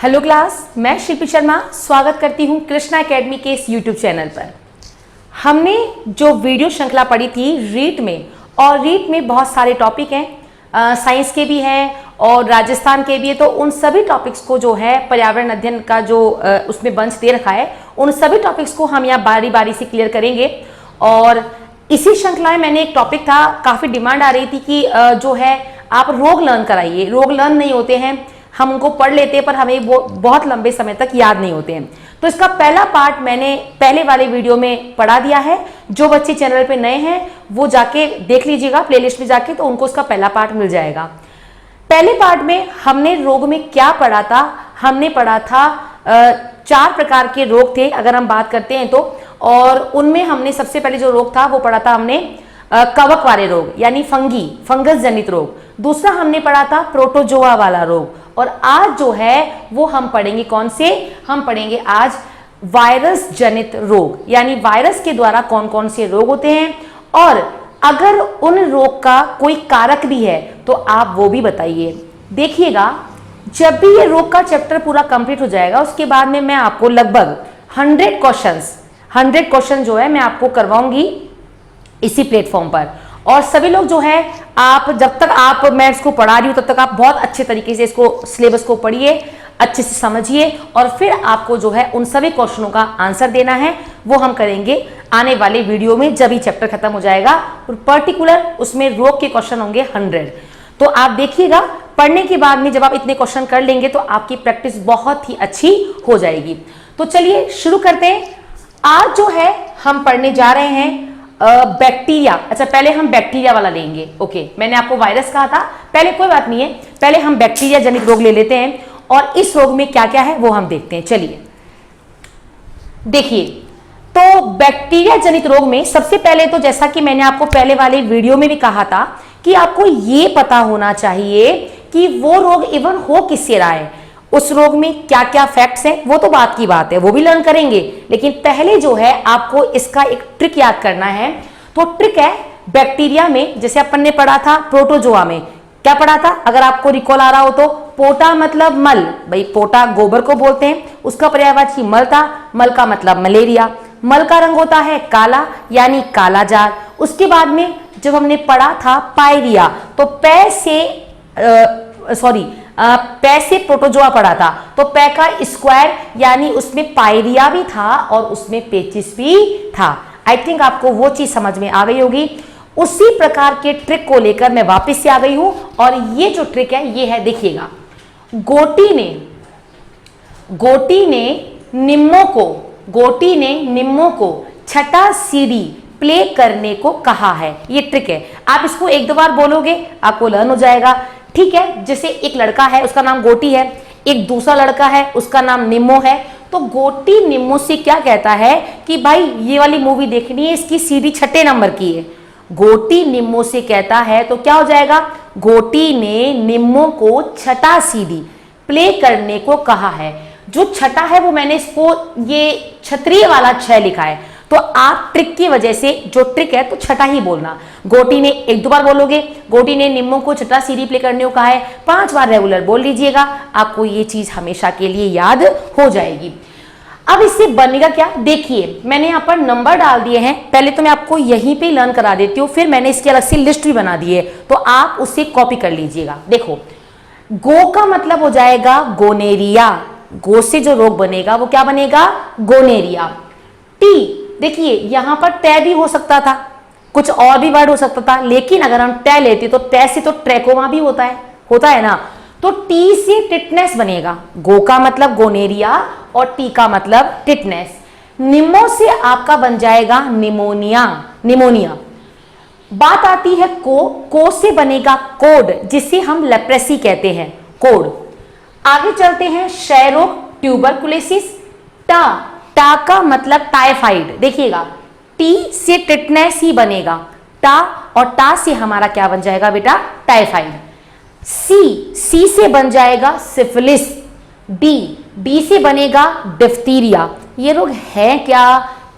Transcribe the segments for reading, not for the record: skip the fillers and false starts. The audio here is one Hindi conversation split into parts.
हेलो क्लास, मैं शिल्पी शर्मा स्वागत करती हूँ कृष्णा एकेडमी के इस यूट्यूब चैनल पर। हमने जो वीडियो श्रृंखला पढ़ी थी रीट में, और रीट में बहुत सारे टॉपिक हैं, साइंस के भी हैं और राजस्थान के भी है। तो उन सभी टॉपिक्स को जो है पर्यावरण अध्ययन का जो उसमें बंच दे रखा है, उन सभी टॉपिक्स को हम यहाँ बारी बारी से क्लियर करेंगे। और इसी श्रृंखला में मैंने एक टॉपिक था, काफ़ी डिमांड आ रही थी कि जो है आप रोग लर्न कराइए। रोग लर्न नहीं होते हैं, हम उनको पढ़ लेते हैं पर हमें वो बहुत लंबे समय तक याद नहीं होते हैं। तो इसका पहला पार्ट मैंने पहले वाले वीडियो में पढ़ा दिया है। जो बच्चे चैनल पे नए हैं वो जाके देख लीजिएगा प्लेलिस्ट में जाके, तो उनको उसका पहला पार्ट मिल जाएगा। पहले पार्ट में हमने रोग में क्या पढ़ा था? हमने पढ़ा था 4 प्रकार के रोग थे अगर हम बात करते हैं तो, और उनमें हमने सबसे पहले जो रोग था वो पढ़ा था हमने कवक वाले रोग यानी फंगस जनित रोग। दूसरा हमने पढ़ा था प्रोटोजोआ वाला रोग, और आज जो है वो हम पढ़ेंगे कौन से? हम पढ़ेंगे आज वायरस जनित रोग, यानी वायरस के द्वारा कौन कौन से रोग होते हैं, और अगर उन रोग का कोई कारक भी है तो आप वो भी बताइए। देखिएगा, जब भी ये रोग का चैप्टर पूरा कंप्लीट हो जाएगा उसके बाद में मैं आपको लगभग 100 क्वेश्चन जो है मैं आपको करवाऊंगी इसी प्लेटफॉर्म पर। और सभी लोग जो है आप जब तक मैं इसको पढ़ा रही हूँ तब तक आप बहुत अच्छे तरीके से इसको सिलेबस को पढ़िए, अच्छे से समझिए, और फिर आपको जो है उन सभी क्वेश्चनों का आंसर देना है। वो हम करेंगे आने वाले वीडियो में जब ही चैप्टर खत्म हो जाएगा, और पर्टिकुलर उसमें रोग के क्वेश्चन होंगे 100। तो आप देखिएगा, पढ़ने के बाद में जब आप इतने क्वेश्चन कर लेंगे तो आपकी प्रैक्टिस बहुत ही अच्छी हो जाएगी। तो चलिए शुरू करते हैं। आज जो है हम पढ़ने जा रहे हैं बैक्टीरिया। अच्छा, पहले हम बैक्टीरिया वाला लेंगे। ओके, मैंने आपको वायरस कहा था, पहले कोई बात नहीं है, पहले हम बैक्टीरिया जनित रोग ले लेते हैं और इस रोग में क्या क्या है वो हम देखते हैं। चलिए देखिए, तो बैक्टीरिया जनित रोग में सबसे पहले तो जैसा कि मैंने आपको पहले वाले वीडियो में भी कहा था कि आपको ये पता होना चाहिए कि वो रोग इवन हो किससे रहा है, उस रोग में क्या क्या फैक्ट्स हैं, वो तो बात की बात है, वो भी लर्न करेंगे। लेकिन पहले जो है आपको इसका एक ट्रिक याद करना है। तो ट्रिक है बैक्टीरिया में, जैसे अपन ने पढ़ा था प्रोटोजोआ में क्या पढ़ा था, अगर आपको रिकॉल आ रहा हो तो पोटा मतलब मल, भाई पोटा गोबर को बोलते हैं, उसका पर्यायवाची मल था। मल का मतलब मलेरिया। मल का रंग होता है काला यानी काला जार। उसके बाद में जब हमने पढ़ा था पायरिया, तो पै से प्रोटोजोआ पढ़ा था, तो पै का स्क्वायर यानी उसमें पायरिया भी था और उसमें पेचिस भी था। आई थिंक आपको वो चीज समझ में आ गई होगी। उसी प्रकार के ट्रिक को लेकर मैं वापस से आ गई हूं, और ये जो ट्रिक है ये है, देखिएगा, गोटी ने निम्मों को छठा सीढ़ी प्ले करने को कहा है। ये ट्रिक है, आप इसको 1-2 बार बोलोगे आपको लर्न हो जाएगा। ठीक है, जैसे एक लड़का है उसका नाम गोटी है, एक दूसरा लड़का है उसका नाम निम्मो है, तो गोटी निम्मो से क्या कहता है कि भाई ये वाली मूवी देखनी है, इसकी सीढ़ी 6ठे नंबर की है। गोटी निम्मो से कहता है तो क्या हो जाएगा, गोटी ने निम्मो को छठा सीढ़ी प्ले करने को कहा है। जो छठा है वो मैंने इसको ये क्षत्रिय वाला 6 लिखा है, तो आप ट्रिक की वजह से जो ट्रिक है तो छठा ही बोलना। गोटी ने 1-2 बार बोलोगे, गोटी ने निम्मो को छठा सीढ़ी प्ले करने को कहा है, 5 बार रेगुलर बोल लीजिएगा, आपको ये चीज हमेशा के लिए याद हो जाएगी। अब इससे बनेगा क्या, देखिए मैंने यहाँ पर नंबर डाल दिए हैं। पहले तो मैं आपको यहीं पे लर्न करा देती हूँ, फिर मैंने इसकी अलग से लिस्ट भी बना दी है, तो आप उससे कॉपी कर लीजिएगा। देखो, गो का मतलब हो जाएगा गोनेरिया, गो से जो रोग बनेगा वो क्या बनेगा, गोनेरिया। टी, देखिए यहां पर तय भी हो सकता था, कुछ और भी वर्ड हो सकता था, लेकिन अगर हम तय लेते तो तय से तो ट्रैकोमा भी होता है ना, तो टी से टिटनेस बनेगा। गो का मतलब गोनेरिया और टी का मतलब टिटनेस। निम्मो से आपका बन जाएगा निमोनिया। बात आती है को से बनेगा कोड, जिसे हम लेप्रेसी कहते हैं, कोड। आगे चलते हैं, क्षय रोग ट्यूबरकुलोसिस। टा का मतलब टाइफाइड। देखिएगा, टी से टिटनेस ही बनेगा, टा, और टा से हमारा क्या बन जाएगा बेटा, टाइफाइड। सी से बन जाएगा सिफिलिस। डी से बनेगा डिफ्थीरिया। ये रोग है क्या,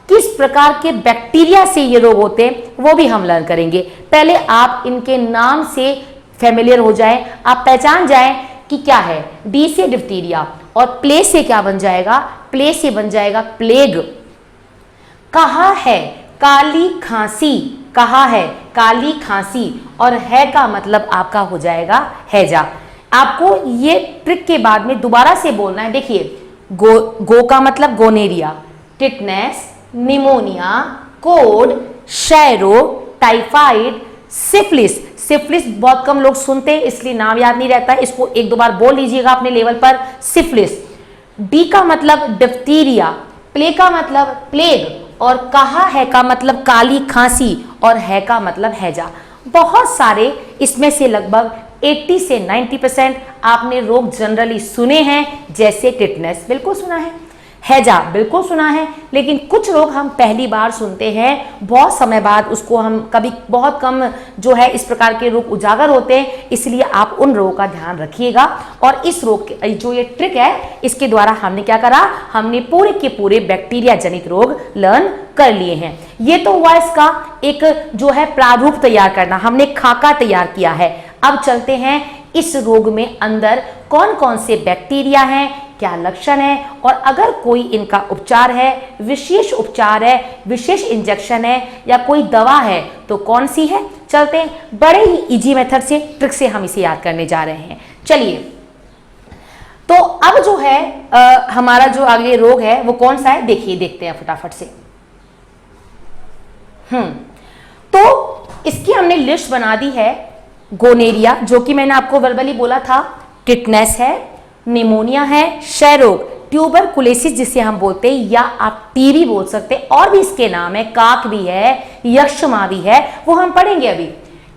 किस प्रकार के बैक्टीरिया से ये रोग होते हैं वो भी हम लर्न करेंगे। पहले आप इनके नाम से फेमिलियर हो जाएं, आप पहचान जाएं कि क्या है। डी से डिफ्थीरिया, और प्ले से क्या बन जाएगा, प्ले से बन जाएगा प्लेग। कहा है, काली खांसी, कहा है काली खांसी, और है का मतलब आपका हो जाएगा हैजा। आपको ये ट्रिक के बाद में दोबारा से बोलना है। देखिए, गो का मतलब गोनेरिया, टिटनेस, निमोनिया, कोड, क्षयरोग, टाइफाइड, सिफिलिस। सिफिलिस बहुत कम लोग सुनते हैं इसलिए नाम याद नहीं रहता है, इसको एक दो बार बोल लीजिएगा अपने लेवल पर, सिफिलिस। डी का मतलब डिप्थीरिया, प्ले का मतलब प्लेग, और कहा है का मतलब काली खांसी, और है का मतलब हैजा। बहुत सारे इसमें से लगभग 80 से 90% आपने रोग जनरली सुने हैं, जैसे टिटनेस बिल्कुल सुना है, हैजा बिल्कुल सुना है, लेकिन कुछ रोग हम पहली बार सुनते हैं, बहुत समय बाद उसको हम कभी बहुत कम जो है इस प्रकार के रोग उजागर होते हैं, इसलिए आप उन रोगों का ध्यान रखिएगा। और इस रोग के जो ये ट्रिक है इसके द्वारा हमने क्या करा, हमने पूरे के पूरे बैक्टीरिया जनित रोग लर्न कर लिए हैं। ये तो हुआ इसका एक जो है प्रारूप तैयार करना, हमने खाका तैयार किया है। अब चलते हैं इस रोग में अंदर कौन कौन से बैक्टीरिया हैं, क्या लक्षण है, और अगर कोई इनका उपचार है, विशेष उपचार है, विशेष इंजेक्शन है या कोई दवा है तो कौन सी है। चलते हैं, बड़े ही इजी मेथड से, ट्रिक से हम इसे याद करने जा रहे हैं। चलिए, तो अब जो है हमारा जो आगे रोग है वो कौन सा है, देखिए देखते हैं फटाफट से। तो इसकी हमने लिस्ट बना दी है। गोनेरिया, जो कि मैंने आपको वर्बली बोला था, टिटनेस है, निमोनिया है, क्षय रोग, ट्यूबरकुलोसिस जिसे हम बोलते हैं, या आप टीबी बोल सकते हैं, और भी इसके नाम है, काक भी है, यक्षमा भी है, वो हम पढ़ेंगे अभी।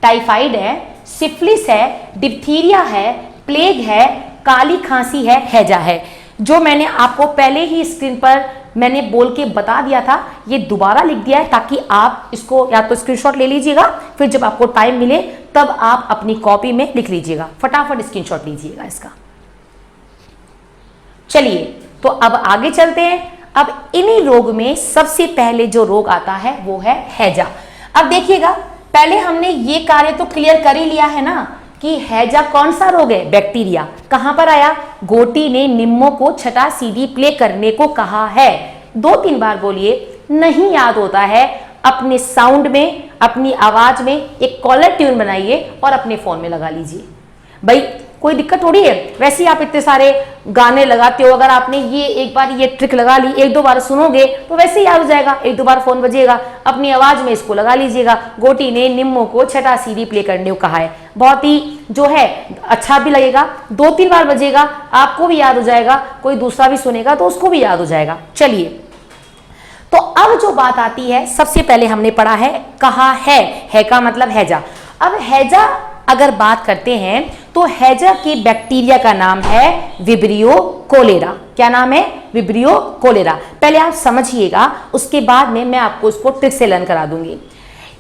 टाइफाइड है, सिफिलिस है, डिप्थीरिया है, प्लेग है, काली खांसी है, हैजा है। जो मैंने आपको पहले ही स्क्रीन पर मैंने बोल के बता दिया था, ये दोबारा लिख दिया है ताकि आप इसको या तो स्क्रीनशॉट ले लीजिएगा, फिर जब आपको टाइम मिले तब आप अपनी कॉपी में लिख लीजिएगा, फटाफट स्क्रीनशॉट लीजिएगा इसका। चलिए, तो अब आगे चलते हैं। अब इन्हीं रोग में सबसे पहले जो रोग आता है वो है हैजा। अब देखिएगा, पहले हमने ये कार्य तो क्लियर कर ही लिया है ना कि हैजा कौन सा रोग है, बैक्टीरिया। कहां पर आया, गोटी ने निम्मो को छठा सीडी प्ले करने को कहा है। 2-3 बार बोलिए, नहीं याद होता है अपने साउंड में, अपनी आवाज में एक कॉलर ट्यून बनाइए और अपने फोन में लगा लीजिए। भाई कोई दिक्कत थोड़ी है, वैसे ही आप इतने सारे गाने लगाते हो, अगर आपने ये एक बार ये ट्रिक लगा ली, 1-2 बार सुनोगे तो वैसे ही याद हो जाएगा। 1-2 बार फोन बजेगा, अपनी आवाज में इसको लगा लीजिएगा, गोटी ने निम्मो को छठा सीडी प्ले करने को कहा है। बहुत ही जो है अच्छा भी लगेगा, 2-3 बार बजेगा, आपको भी याद हो जाएगा, कोई दूसरा भी सुनेगा तो उसको भी याद हो जाएगा। चलिए, तो अब जो बात आती है, सबसे पहले हमने पढ़ा है कहा है का मतलब हैजा। अब हैजा अगर बात करते हैं तो हैजा के बैक्टीरिया का नाम है विब्रियो कोलेरा। क्या नाम है, विब्रियो कोलेरा। पहले आप समझिएगा, उसके बाद में मैं आपको इसको ट्रिक से लर्न करा दूंगी।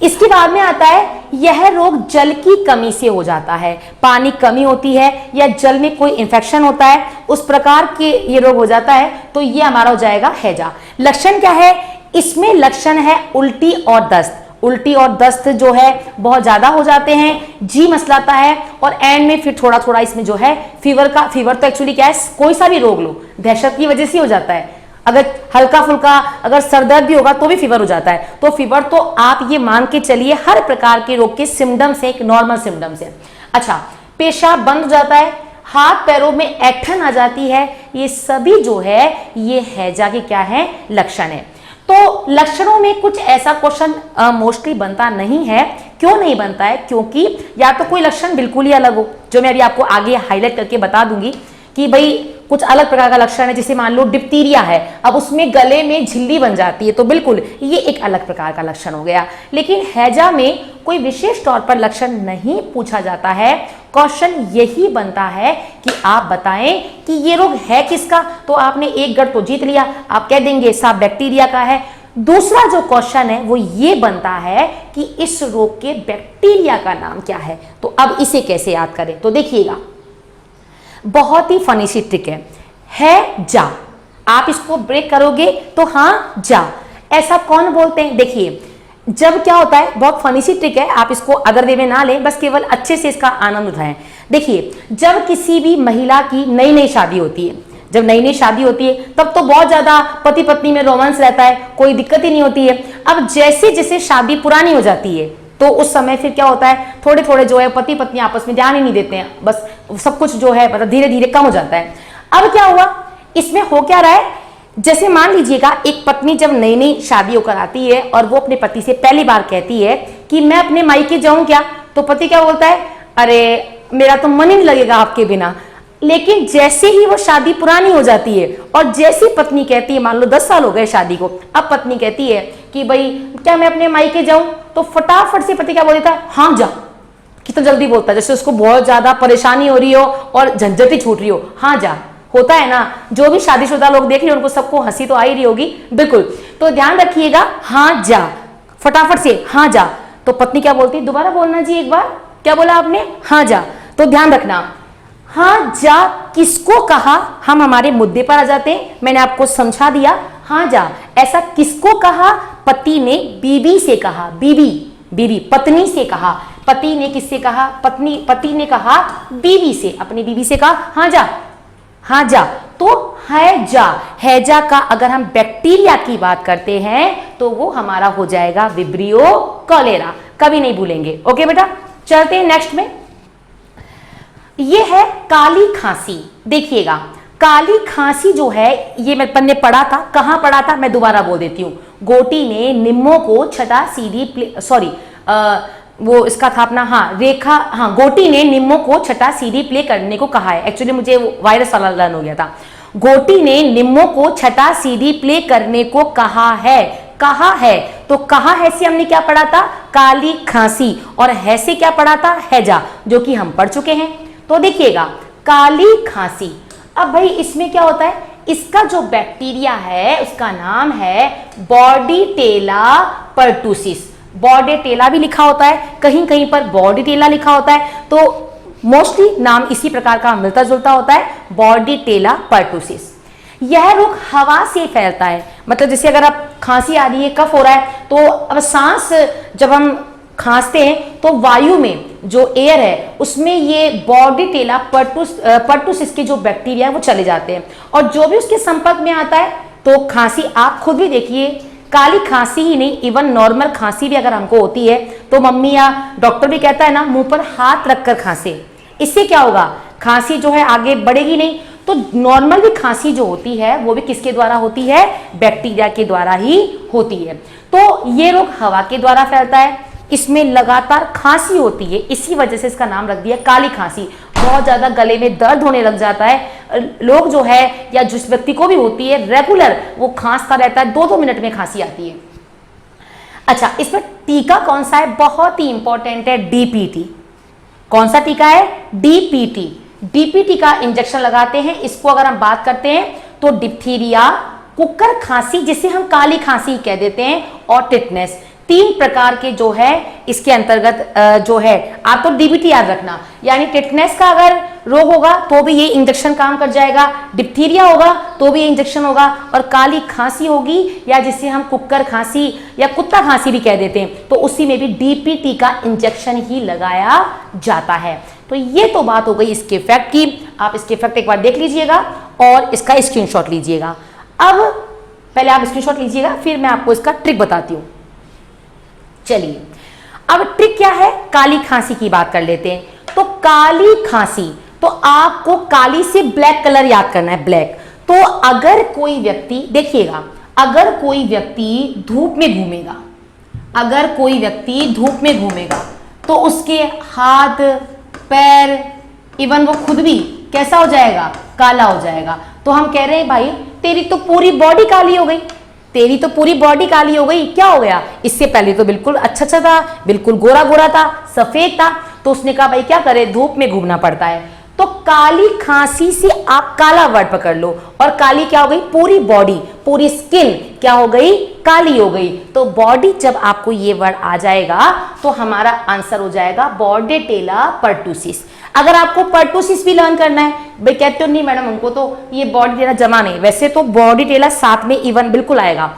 इसके बाद में आता है, यह रोग जल की कमी से हो जाता है, पानी कमी होती है या जल में कोई इंफेक्शन होता है, उस प्रकार के ये रोग हो जाता है, तो ये हमारा हो जाएगा हैजा। लक्षण क्या है, इसमें लक्षण है उल्टी और दस्त। उल्टी और दस्त जो है बहुत ज्यादा हो जाते हैं, जी मसलाता है, और एंड में फिर थोड़ा थोड़ा इसमें जो है फीवर तो एक्चुअली क्या है, कोई सा भी रोग लो दहशत की वजह से हो जाता है। अगर हल्का फुल्का अगर सरदर्द भी होगा तो भी फीवर हो जाता है, तो फीवर तो आप ये मान के चलिए हर प्रकार के रोग के सिम्टम्स है, एक नॉर्मल सिम्टम्स है। अच्छा, पेशाब बंद हो जाता है, हाथ पैरों में ऐंठन आ जाती है, ये सभी जो है ये हैजा के क्या है, लक्षण है। तो लक्षणों में कुछ ऐसा क्वेश्चन मोस्टली बनता नहीं है। क्यों नहीं बनता है, क्योंकि या तो कोई लक्षण बिल्कुल ही अलग हो, जो मैं अभी आपको आगे हाईलाइट करके बता दूंगी कि भाई कुछ अलग प्रकार का लक्षण है, जैसे मान लो डिप्थीरिया है, अब उसमें गले में झिल्ली बन जाती है, तो बिल्कुल ये एक अलग प्रकार का लक्षण हो गया। लेकिन हैजा में कोई विशेष तौर पर लक्षण नहीं पूछा जाता है, क्वेश्चन यही बनता है कि आप बताएं कि ये रोग है किसका। तो आपने एक गढ़ तो जीत लिया, आप कह देंगे साहब बैक्टीरिया का है। दूसरा जो क्वेश्चन है वो ये बनता है कि इस रोग के बैक्टीरिया का नाम क्या है। तो अब इसे कैसे याद करें, तो देखिएगा, बहुत ही फनी सी ट्रिक है जा। आप इसको ब्रेक करोगे तो हाँ जा, ऐसा कौन बोलते हैं। देखिए, जब क्या होता है, बहुत फनी सी ट्रिक है, आप इसको अदर वे में ना लें, बस केवल अच्छे से इसका आनंद उठाएं। देखिए, जब किसी भी महिला की नई नई शादी होती है, जब नई नई शादी होती है तब तो बहुत ज्यादा पति पत्नी में रोमांस रहता है, कोई दिक्कत ही नहीं होती है। अब जैसे जैसे शादी पुरानी हो जाती है तो उस समय फिर क्या होता है, थोड़े थोड़े जो है पति पत्नी आपस में ध्यान ही नहीं देते हैं, बस सब कुछ जो है मतलब धीरे धीरे कम हो जाता है। अब क्या हुआ, इसमें हो क्या रहा है, जैसे मान लीजिएगा एक पत्नी जब नई नई शादी होकर आती है और वो अपने पति से पहली बार कहती है कि मैं अपने मायके जाऊं क्या, तो पति क्या बोलता है, अरे मेरा तो मन ही नहीं लगेगा आपके बिना। लेकिन जैसे ही वो शादी पुरानी हो जाती है और जैसी पत्नी कहती है, मान लो 10 साल हो गए शादी को, अब पत्नी कहती है कि भाई क्या मैं अपने मायके जाऊं, तो फटाफट से पति क्या बोल देता है, हाँ जा। कितना जल्दी बोलता है, जैसे उसको बहुत ज्यादा परेशानी हो रही हो और झंझट ही छूट रही हो, हाँ जा। होता है ना, जो भी शादीशुदा लोग देख रहे हैं उनको सबको हंसी तो आ ही रही होगी, बिल्कुल। तो ध्यान रखिएगा, हाँ जा, फटाफट से हाँ जा। तो पत्नी क्या बोलती है, दोबारा बोलना जी एक बार, क्या बोला आपने, हाँ जा। तो ध्यान रखना, हाँ जा किसको कहा, हम हमारे मुद्दे पर आ जाते हैं। मैंने आपको समझा दिया, हाँ जा ऐसा किसको कहा, पति ने बीवी से कहा, बीवी पत्नी से कहा, पति ने किससे कहा, पति ने कहा बीवी से, अपनी बीवी से कहा हाँ जा, हाँ जा। तो है जा का अगर हम बैक्टीरिया की बात करते हैं तो वो हमारा हो जाएगा विब्रियो कॉलेरा, कभी नहीं भूलेंगे। ओके बेटा, चलते हैं नेक्स्ट में। ये है काली खांसी। देखिएगा काली खांसी जो है ये मैंने पढ़ा था, कहां पढ़ा था मैं दोबारा बोल देती हूँ। गोटी ने निम्मों को छठा सीढ़ी वो इसका था अपना, गोटी ने निम्मों को छठा सीढ़ी प्ले करने को कहा है। एक्चुअली मुझे वायरस वाला लर्न हो गया था। गोटी ने निम्मों को छठा सीढ़ी प्ले करने को कहा है, तो कहा है से हमने क्या पढ़ा था, काली खांसी, और है से क्या पढ़ा था, हैजा, जो कि हम पढ़ चुके हैं। तो देखिएगा काली खांसी, अब भाई इसमें क्या होता है, इसका जो बैक्टीरिया है उसका नाम है बॉर्डीटेला पर्टुसिस। बॉर्डीटेला भी लिखा होता है, कहीं कहीं पर बॉर्डीटेला लिखा होता है, तो मोस्टली नाम इसी प्रकार का मिलता जुलता होता है, बॉर्डीटेला पर्टुसिस। यह रोग हवा से फैलता है, मतलब जैसे अगर आप खांसी आ रही है, कफ हो रहा है, तो अब सांस जब हम खांसते हैं तो वायु में जो एयर है उसमें ये बॉर्डीटेला पर्टुसिस के जो बैक्टीरिया है वो चले जाते हैं, और जो भी उसके संपर्क में आता है तो खांसी, आप खुद भी देखिए, काली खांसी ही नहीं, इवन नॉर्मल खांसी भी अगर हमको होती है तो मम्मी या डॉक्टर भी कहता है ना, मुंह पर हाथ रखकर खांसे। इससे क्या होगा, खांसी जो है आगे बढ़ेगी नहीं। तो नॉर्मल भी खांसी जो होती है वो भी किसके द्वारा होती है, बैक्टीरिया के द्वारा ही होती है। तो ये रोग हवा के द्वारा फैलता है, इसमें लगातार खांसी होती है, इसी वजह से इसका नाम रख दिया काली खांसी। बहुत ज्यादा गले में दर्द होने लग जाता है, लोग जो है या जिस व्यक्ति को भी होती है रेगुलर वो खांसता रहता है, 2-2 मिनट में खांसी आती है। अच्छा, इसमें टीका कौन सा है, बहुत ही इंपॉर्टेंट है, डीपीटी। कौन सा टीका है, डीपीटी। डीपीटी का इंजेक्शन लगाते हैं। इसको अगर हम बात करते हैं तो डिप्थीरिया, कुकर खांसी जिसे हम काली खांसी कह देते हैं, और टिटनेस, 3 प्रकार के जो है इसके अंतर्गत जो है, आप तो डीबीटी याद रखना, यानी टिटनेस का अगर रोग होगा तो भी ये इंजेक्शन काम कर जाएगा, डिप्थीरिया होगा तो भी ये इंजेक्शन होगा, और काली खांसी होगी या जिसे हम कुकर खांसी या कुत्ता खांसी भी कह देते हैं तो उसी में भी डीपीटी का इंजेक्शन ही लगाया जाता है। तो ये तो बात हो गई इसके इफेक्ट की, आप इसके इफेक्ट एक बार देख लीजिएगा और इसका स्क्रीनशॉट लीजिएगा। अब पहले आप स्क्रीनशॉट लीजिएगा, फिर मैं आपको इसका ट्रिक बताती हूँ। चलिए अब ट्रिक क्या है, काली खांसी की बात कर लेते हैं। तो काली खांसी, तो आपको काली से ब्लैक कलर याद करना है, ब्लैक। तो अगर कोई व्यक्ति, देखिएगा, अगर कोई व्यक्ति धूप में घूमेगा, अगर कोई व्यक्ति धूप में घूमेगा तो उसके हाथ पैर, इवन वो खुद भी कैसा हो जाएगा, काला हो जाएगा। तो हम कह रहे हैं भाई तेरी तो पूरी बॉडी काली हो गई, तेरी तो पूरी बॉडी काली हो गई, क्या हो गया, इससे पहले तो बिल्कुल अच्छा था, बिल्कुल गोरा गोरा था, सफेद था। तो उसने कहा भाई क्या करे, धूप में घूमना पड़ता है। तो काली खांसी से आप काला वर्ड पकड़ लो, और काली क्या हो गई, पूरी बॉडी, पूरी स्किन क्या हो गई, काली हो गई। तो बॉडी, जब आपको ये वर्ड आ जाएगा तो हमारा आंसर हो जाएगा बॉर्डेटेला पर्टुसिस। अगर आपको पर्टुसिस भी लर्न करना है, भाई कहते हो नहीं मैडम हमको तो ये बॉर्डीटेला जमा नहीं, वैसे तो बॉर्डीटेला साथ में इवन बिल्कुल आएगा।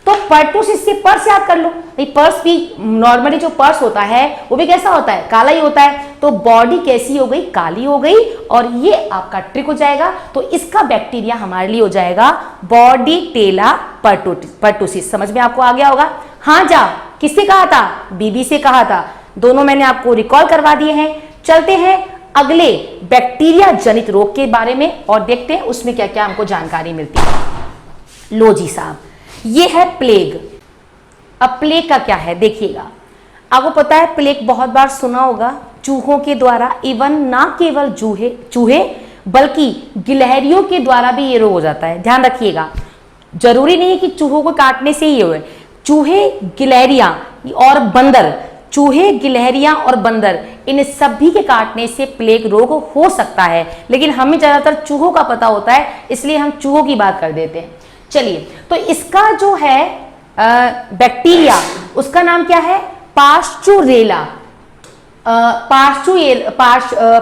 तो पर्टोसिस से पर्स याद कर लो, पर्स भी नॉर्मली जो पर्स होता है वो भी कैसा होता है, काला ही होता है। तो बॉडी कैसी हो गई, काली हो गई, और ये आपका ट्रिक हो जाएगा। तो इसका बैक्टीरिया हमारे लिए हो जाएगा बॉडीटेला पर्टोसिस। समझ में आपको आ गया होगा। हाँ जा, किससे कहा था, बीबी से कहा था। दोनों मैंने आपको रिकॉल करवा दिए हैं। चलते हैं अगले बैक्टीरिया जनित रोग के बारे में और देखते हैं उसमें क्या क्या हमको जानकारी मिलती है। लो जी साहब, ये है प्लेग। अब प्लेग का क्या है देखिएगा, आपको पता है प्लेग बहुत बार सुना होगा, चूहों के द्वारा, इवन ना केवल चूहे बल्कि गिलहरियों के द्वारा भी ये रोग हो जाता है। ध्यान रखिएगा, जरूरी नहीं है कि चूहों को काटने से ही हो, चूहे गिलहरियां और बंदर, चूहे गिलहरियां और बंदर, इन सभी के काटने से प्लेग रोग हो सकता है। लेकिन हमें ज्यादातर चूहों का पता होता है, इसलिए हम चूहों की बात कर देते हैं। चलिए, तो इसका जो है बैक्टीरिया, उसका नाम क्या है, पास्चुरेला,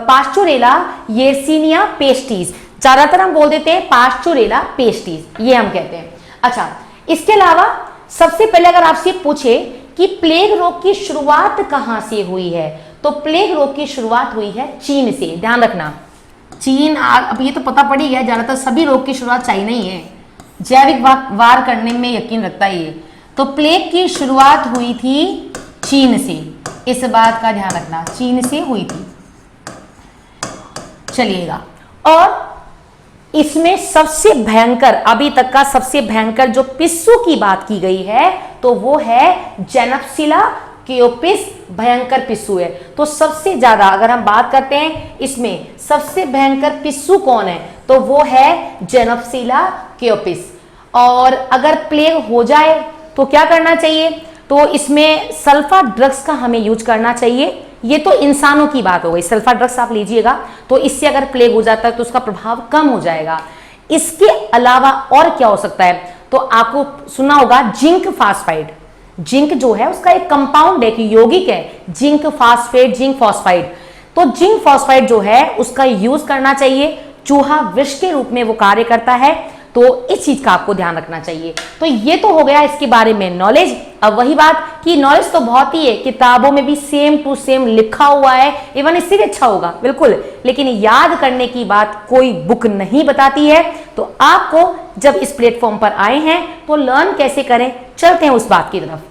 पास्चुरेला येर्सिनिया पेस्टिस। ज्यादातर हम बोल देते हैं पास्चुरेला पेस्टिस, ये हम कहते हैं। अच्छा, इसके अलावा सबसे पहले अगर आपसे पूछे कि प्लेग रोग की शुरुआत कहां से हुई है, तो प्लेग रोग की शुरुआत हुई है चीन से। ध्यान रखना, चीन, अब ये तो पता पड़ ही गया, ज्यादातर सभी रोग की शुरुआत चाइना ही है, जैविक वार करने में यकीन रखता है ये। तो प्लेग की शुरुआत हुई थी चीन से, इस बात का ध्यान रखना, चीन से हुई थी। चलिएगा, और इसमें सबसे भयंकर, अभी तक का सबसे भयंकर जो पिस्सू की बात की गई है तो वो है जेनप्सिला क्योपिस, भयंकर पिस्सू है। तो सबसे ज्यादा अगर हम बात करते हैं इसमें सबसे भयंकर पिस्सू कौन है, तो वो है जेनप्सिला क्योपिस। और अगर प्लेग हो जाए तो क्या करना चाहिए, तो इसमें सल्फा ड्रग्स का हमें यूज करना चाहिए। ये तो इंसानों की बात हो गई, सल्फा ड्रग्स आप लीजिएगा तो इससे अगर प्लेग हो जाता है तो उसका प्रभाव कम हो जाएगा। इसके अलावा और क्या हो सकता है, तो आपको सुना होगा जिंक फास्फाइड। जिंक जो है उसका एक कंपाउंड है, कि यौगिक है, जिंक फास्फेट, जिंक फॉस्फाइड। तो जिंक फॉस्फाइड जो है उसका यूज करना चाहिए, चूहा विष के रूप में वो कार्य करता है, तो इस चीज का आपको ध्यान रखना चाहिए। तो ये तो हो गया इसके बारे में नॉलेज। अब वही बात कि नॉलेज तो बहुत ही है, किताबों में भी सेम टू सेम लिखा हुआ है, इवन इससे भी अच्छा होगा बिल्कुल, लेकिन याद करने की बात कोई बुक नहीं बताती है। तो आपको जब इस प्लेटफॉर्म पर आए हैं तो लर्न कैसे करें, चलते हैं उस बात की तरफ।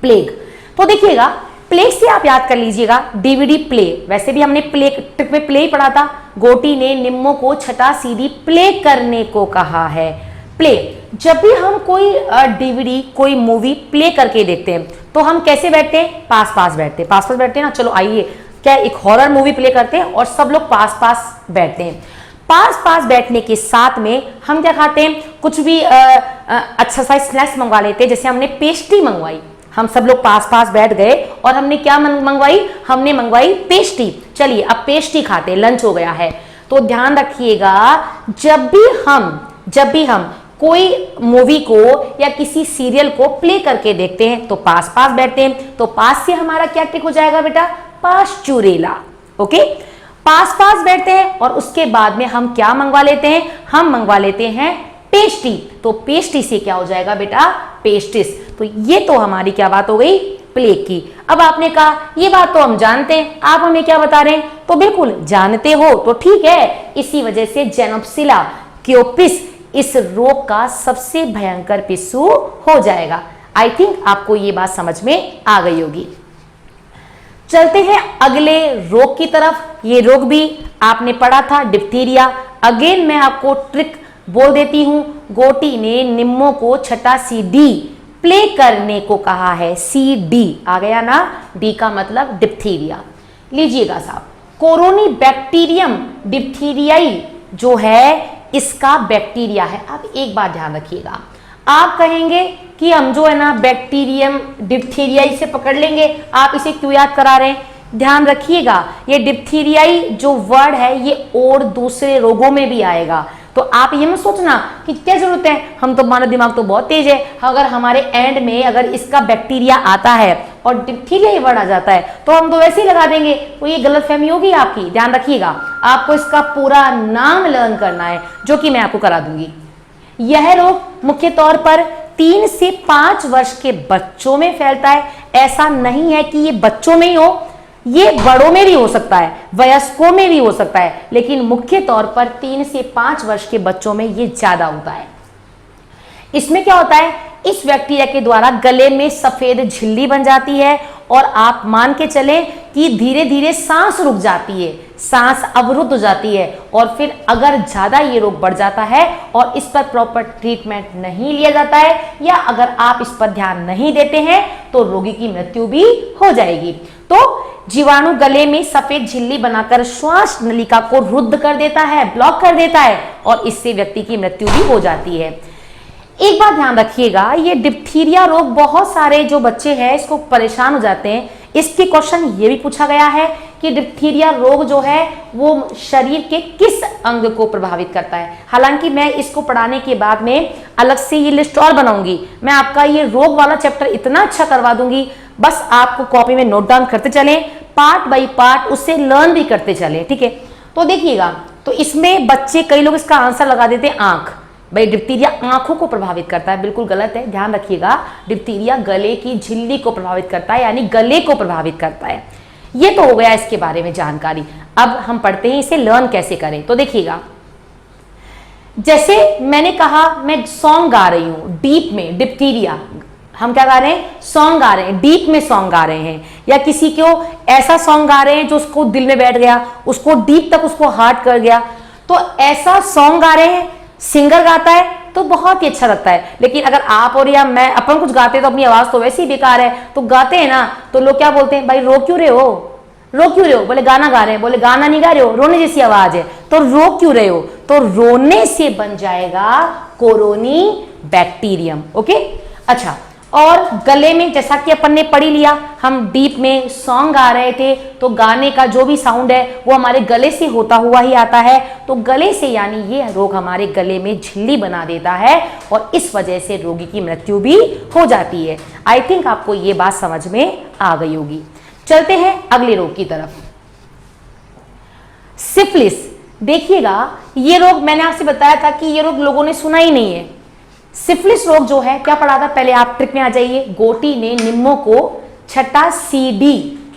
प्लेग, तो देखिएगा, प्लेग से आप याद कर लीजिएगा डीवीडी प्ले, वैसे भी हमने प्ले ट्रिक में प्ले ही पढ़ा था। गोटी ने निम्मों को छठा सीडी प्ले करने को कहा है। प्ले, जब भी हम कोई डीवीडी, कोई मूवी प्ले करके देखते हैं तो हम कैसे बैठते हैं, पास पास बैठते हैं, पास पास बैठते हैं ना। चलो आइए, क्या एक हॉरर मूवी प्ले करते हैं और सब लोग पास पास बैठते हैं। पास पास बैठने के साथ में हम क्या खाते हैं, कुछ भी अच्छा सा स्नैक्स मंगवा लेते हैं। जैसे हमने पेस्ट्री मंगवाई, हम सब लोग पास पास बैठ गए और हमने क्या मंगवाई, हमने मंगवाई पेस्ट्री। चलिए अब पेस्ट्री खाते, लंच हो गया है। तो ध्यान रखिएगा, जब भी हम कोई मूवी को या किसी सीरियल को प्ले करके देखते हैं तो पास पास बैठते हैं। तो पास से हमारा क्या ट्रिक हो जाएगा बेटा, पास्चुरेला। ओके, पास पास बैठते हैं और उसके बाद में हम क्या मंगवा लेते हैं, हम मंगवा लेते हैं पेस्ट्री। तो पेस्ट्री से क्या हो जाएगा बेटा, पेस्टिस। तो ये तो हमारी क्या बात हो गई, प्लेग की। अब आपने कहा ये बात तो हम जानते हैं, आप हमें क्या बता रहे हैं, तो बिल्कुल जानते हो तो ठीक है। इसी वजह से जेनप्सिला क्योपिस इस रोग का सबसे भयंकर पिस्सू हो जाएगा। आई थिंक आपको ये बात समझ में आ गई होगी। चलते हैं अगले रोग की तरफ। ये रोग भी आपने पढ़ा था, डिप्थीरिया। अगेन मैं आपको ट्रिक बोल देती हूं, गोटी ने निम्मों को छठा सीडी प्ले करने को कहा है। सीडी आ गया ना, डी का मतलब डिप्थीरिया। लीजिएगा साहब, कोरोनी बैक्टीरियम डिप्थीरियाई जो है इसका बैक्टीरिया है। अब एक बात ध्यान रखिएगा, आप कहेंगे कि हम जो है ना बैक्टीरियम डिप्थीरियाई से पकड़ लेंगे, आप इसे क्यों याद करा रहे हैं। ध्यान रखिएगा, ये डिप्थीरियाई जो वर्ड है ये और दूसरे रोगों में भी आएगा। तो आप ये मत सोचना कि क्या जरूरत है, हम तो, हमारा दिमाग तो बहुत तेज है, अगर हमारे एंड में अगर इसका बैक्टीरिया आता है और डिप्थीरिया ये वर्ड आ जाता है तो हम तो वैसे ही लगा देंगे। तो ये गलतफहमी होगी आपकी। ध्यान रखिएगा, आपको इसका पूरा नाम लर्न करना है, जो कि मैं आपको करा दूंगी। यह रोग मुख्य तौर पर 3 से 5 वर्ष के बच्चों में फैलता है। ऐसा नहीं है कि ये बच्चों में ही हो, ये बड़ों में भी हो सकता है, वयस्कों में भी हो सकता है, लेकिन मुख्य तौर पर 3 से 5 वर्ष के बच्चों में ये ज्यादा होता है। इसमें क्या होता है, इस बैक्टीरिया के द्वारा गले में सफेद झिल्ली बन जाती है और आप मान के चलें कि धीरे धीरे सांस रुक जाती है, सांस अवरुद्ध हो जाती है, और फिर अगर ज्यादा ये रोग बढ़ जाता है और इस पर प्रॉपर ट्रीटमेंट नहीं लिया जाता है या अगर आप इस पर ध्यान नहीं देते हैं तो रोगी की मृत्यु भी हो जाएगी। तो जीवाणु गले में सफेद झिल्ली बनाकर श्वास नलिका को रुद्ध कर देता है, ब्लॉक कर देता है, और इससे व्यक्ति की मृत्यु भी हो जाती है। एक बात ध्यान रखिएगा, ये डिप्थीरिया रोग बहुत सारे जो बच्चे हैं इसको परेशान हो जाते हैं। इसके क्वेश्चन ये भी पूछा गया है कि डिप्थीरिया रोग जो है वो शरीर के किस अंग को प्रभावित करता है। हालांकि मैं इसको पढ़ाने के बाद में अलग से ये लिस्ट और बनाऊंगी, मैं आपका ये रोग वाला चैप्टर इतना अच्छा करवा दूंगी, बस आपको कॉपी में नोट डाउन करते चलें, पार्ट बाय पार्ट उससे लर्न भी करते चलें, ठीक है। तो देखिएगा, तो इसमें बच्चे कई लोग इसका आंसर लगा देते हैं आंख। भाई डिप्थीरिया आंखों को प्रभावित करता है, बिल्कुल गलत है, ध्यान रखिएगा। डिप्थीरिया गले की झिल्ली को प्रभावित करता है, यानी गले को प्रभावित करता है। ये तो हो गया इसके बारे में जानकारी। अब हम पढ़ते हैं इसे लर्न कैसे करें। तो देखिएगा, जैसे मैंने कहा मैं सॉन्ग गा रही हूं डीप में, डिप्थीरिया हम क्या गा रहे हैं, सॉन्ग गा रहे हैं, डीप में सॉन्ग गा रहे हैं, या किसी को ऐसा सॉन्ग गा रहे हैं जो उसको दिल में बैठ गया, उसको डीप तक उसको हार्ट कर गया, तो ऐसा सॉन्ग गा रहे हैं, सिंगर गाता है तो बहुत ही अच्छा लगता है। लेकिन अगर आप और या मैं अपन कुछ गाते हैं तो अपनी आवाज तो वैसे ही बेकार है, तो गाते हैं ना तो लोग क्या बोलते हैं, भाई रो क्यों रहे हो, रो क्यों रहे हो, बोले गाना गा रहे हैं, बोले गाना नहीं गा रहे हो, रोने जैसी आवाज है, तो रो क्यों रहे हो, तो रोने से बन जाएगा कोरोनी बैक्टीरियम। ओके, अच्छा, और गले में जैसा कि अपन ने पढ़ी लिया, हम डीप में सॉन्ग गा रहे थे तो गाने का जो भी साउंड है वो हमारे गले से होता हुआ ही आता है, तो गले से यानी ये रोग हमारे गले में झिल्ली बना देता है और इस वजह से रोगी की मृत्यु भी हो जाती है। आई थिंक आपको ये बात समझ में आ गई होगी। चलते हैं अगले रोग की तरफ, सिफिलिस। देखिएगा, ये रोग मैंने आपसे बताया था कि ये रोग लोगों ने सुना ही नहीं है। सिफिलिस रोग जो है, क्या पढ़ा था, पहले आप ट्रिक में आ जाइए। गोटी ने निम्मों को छठा CD,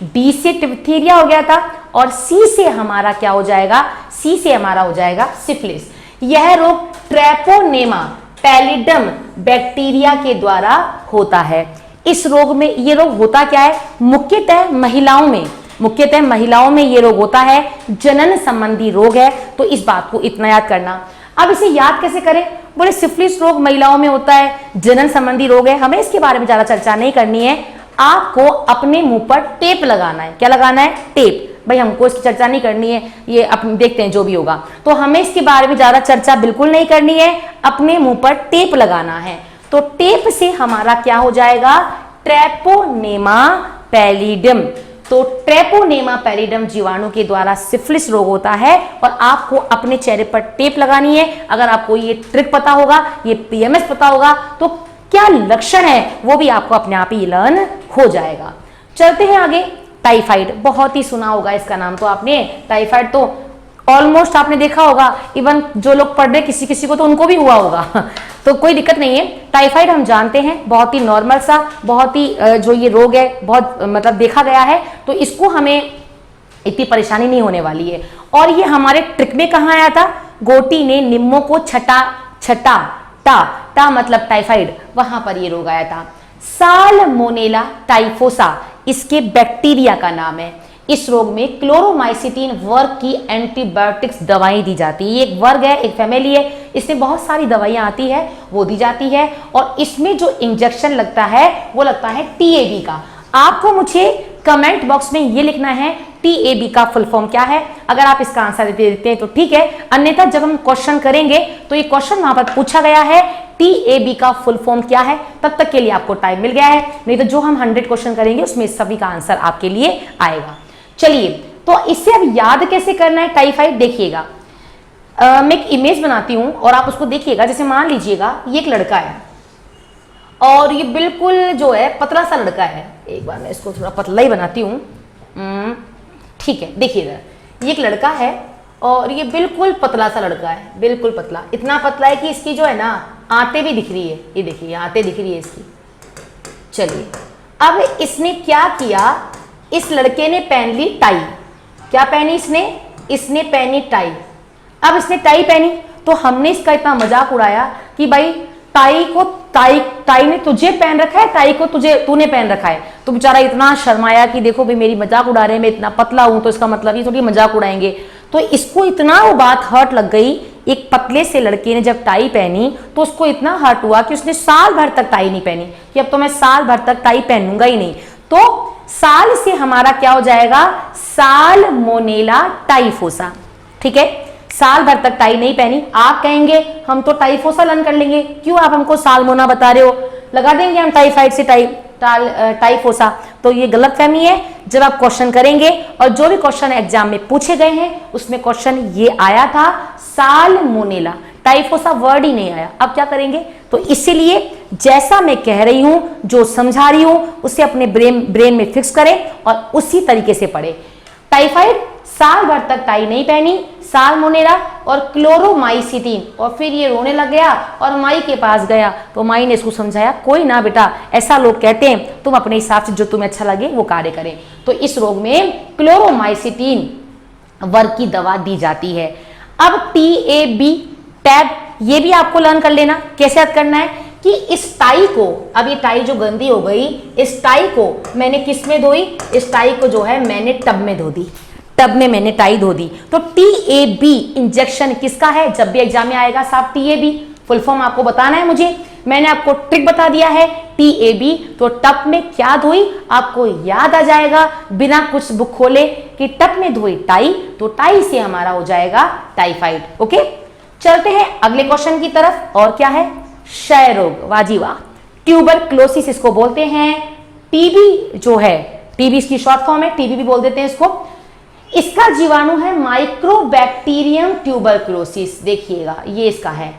D से डिप्थीरिया हो गया था और C से हमारा क्या हो जाएगा, C से हमारा हो जाएगा सिफिलिस। यह रोग ट्रैपोनेमा पैलिडम बैक्टीरिया के द्वारा होता है। इस रोग में, ये रोग होता क्या है, मुख्यतः महिलाओं में ये रोग होता है, जनन संबंधी रोग है, तो इस बात को इतना याद करना। अब इसे याद कैसे करें, बोले सिफिलिस रोग महिलाओं में होता है, जनन संबंधी रोग है, हमें इसके बारे में ज्यादा चर्चा नहीं करनी है। आपको अपने मुंह पर टेप लगाना है। क्या लगाना है, टेप। भाई हमको इसकी चर्चा नहीं करनी है, ये अपन देखते हैं जो भी होगा, तो हमें इसके बारे में ज्यादा चर्चा बिल्कुल नहीं करनी है, अपने मुंह पर टेप लगाना है। तो टेप से हमारा क्या हो जाएगा, ट्रैपोनेमा पैलिडम। तो ट्रैपोनेमा पैलिडम जीवाणु के द्वारा सिफिलिस रोग होता है और आपको अपने चेहरे पर टेप लगानी है। अगर आपको ये ट्रिक पता होगा, ये PMS पता होगा, तो क्या लक्षण है वो भी आपको अपने आप ही लर्न हो जाएगा। चलते हैं आगे, टाइफाइड। बहुत ही सुना होगा इसका नाम तो आपने, टाइफाइड तो ऑलमोस्ट आपने देखा होगा, इवन जो लोग पढ़ रहे किसी किसी को तो उनको भी हुआ होगा तो कोई दिक्कत नहीं है। टाइफाइड हम जानते हैं बहुत ही नॉर्मल सा, बहुत ही जो ये रोग है बहुत मतलब देखा गया है, तो इसको हमें इतनी परेशानी नहीं होने वाली है। और ये हमारे ट्रिक में कहाँ आया था, गोटी ने निम्मों को छटा टा मतलब टाइफाइड, वहां पर ये रोग आया था। साल्मोनेला टाइफोसा इसके बैक्टीरिया का नाम है। इस रोग में क्लोरोमाइसिटीन वर्ग की एंटीबायोटिक्स दवाएं दी जाती है। ये एक वर्ग है, एक फैमिली है, इसमें बहुत सारी दवाइयां आती है, वो दी जाती है। और इसमें जो इंजेक्शन लगता है वो लगता है TAB का। आपको मुझे कमेंट बॉक्स में ये लिखना है TAB का फुल फॉर्म क्या है। अगर आप इसका आंसर दे देते हैं तो ठीक है, अन्यथा जब हम क्वेश्चन करेंगे तो ये क्वेश्चन वहां पर पूछा गया है TAB का फुल फॉर्म क्या है, तब तक के लिए आपको टाइम मिल गया है, नहीं तो जो हम 100 क्वेश्चन करेंगे उसमें सभी का आंसर आपके लिए आएगा। चलिए, तो इससे अब याद कैसे करना है टाइफाइड, देखिएगा। मैं एक इमेज बनाती हूं और आप उसको देखिएगा। जैसे मान लीजिएगा ये एक लड़का है और ये बिल्कुल जो है पतला सा लड़का है। एक बार मैं इसको थोड़ा पतला ही बनाती हूँ, ठीक है। देखिएगा, ये एक लड़का है और ये बिल्कुल पतला सा लड़का है, बिल्कुल पतला, इतना पतला है कि इसकी जो है ना आंतें भी दिख रही है, ये देखिए आंतें दिख रही है इसकी। चलिए अब इसने क्या किया, इस लड़के ने पहन ली टाई। क्या पहनी इसने पहनी टाई। अब इसने टाई पहनी तो हमने इसका इतना मजाक उड़ाया कि भाई टाई ने तुझे पहन रखा है, टाई को तूने पहन रखा है। तो बेचारा इतना शर्माया कि देखो भाई मेरी मजाक उड़ा रहे हैं, मैं इतना पतला हूं तो इसका मतलब ये थोड़ी मजाक उड़ाएंगे। तो इसको इतना वो बात हर्ट लग गई, एक पतले से लड़के ने जब टाई पहनी तो उसको इतना हर्ट हुआ कि उसने साल भर तक टाई नहीं पहनी, कि अब तो मैं साल भर तक टाई पहनूंगा ही नहीं। तो साल से हमारा क्या हो जाएगा, साल्मोनेला टाइफोसा। ठीक है, साल भर तक टाई नहीं पहनी, आप कहेंगे हम तो टाइफोसा लर्न कर लेंगे, क्यों आप हमको साल्मोना बता रहे हो, लगा देंगे हम टाइफाइड से टाइफोसा। तो ये गलतफहमी है। जब आप क्वेश्चन करेंगे और जो भी क्वेश्चन एग्जाम में पूछे गए हैं उसमें क्वेश्चन ये आया था साल्मोनेला, टाइफोसा वर्ड ही नहीं आया। अब क्या करेंगे, तो इसीलिए जैसा मैं कह रही हूं, जो समझा रही हूं उसे अपने ब्रेन में फिक्स करें और उसी तरीके से पढ़े। टाइफाइड साल भर तक टाई नहीं पहनी, साल्मोनेला और क्लोरोमाइसिटीन। और फिर ये रोने लग गया और माई के पास गया, तो माई ने इसको समझाया कोई ना बेटा, ऐसा लोग कहते हैं, तुम अपने हिसाब से जो तुम्हें अच्छा लगे वो कार्य करें। तो इस रोग में क्लोरोमाइसिटीन वर्ग की दवा दी जाती है। अब TAB टैब, ये भी आपको लर्न कर लेना, कैसे याद करना है कि इस टाई को, अब ये टाई जो गंदी हो गई, इस टाई को मैंने किस में धोई, इस टाई को जो है मैंने टब में धो दी, टब में मैंने टाई धो दी। तो TAB इंजेक्शन किसका है, जब भी एग्जाम में आएगा साहब TAB फुल फॉर्म आपको बताना है मुझे, मैंने आपको ट्रिक बता दिया है TAB। तो टब में क्या धोई आपको याद आ जाएगा बिना कुछ बुक खोले कि टब में धोई टाई, तो टाई से हमारा हो जाएगा टाइफाइड। ओके, चलते हैं अगले क्वेश्चन की तरफ। और क्या है, क्षय रोग, वाजी वाह, ट्यूबरक्लोसिस इसको बोलते हैं। टीबी जो है, टीबी इसकी शॉर्ट फॉर्म है, टीबी भी बोल देते हैं इसको। इसका जीवाणु है माइक्रोबैक्टीरियम ट्यूबरक्लोसिस, देखिएगा ये इसका है।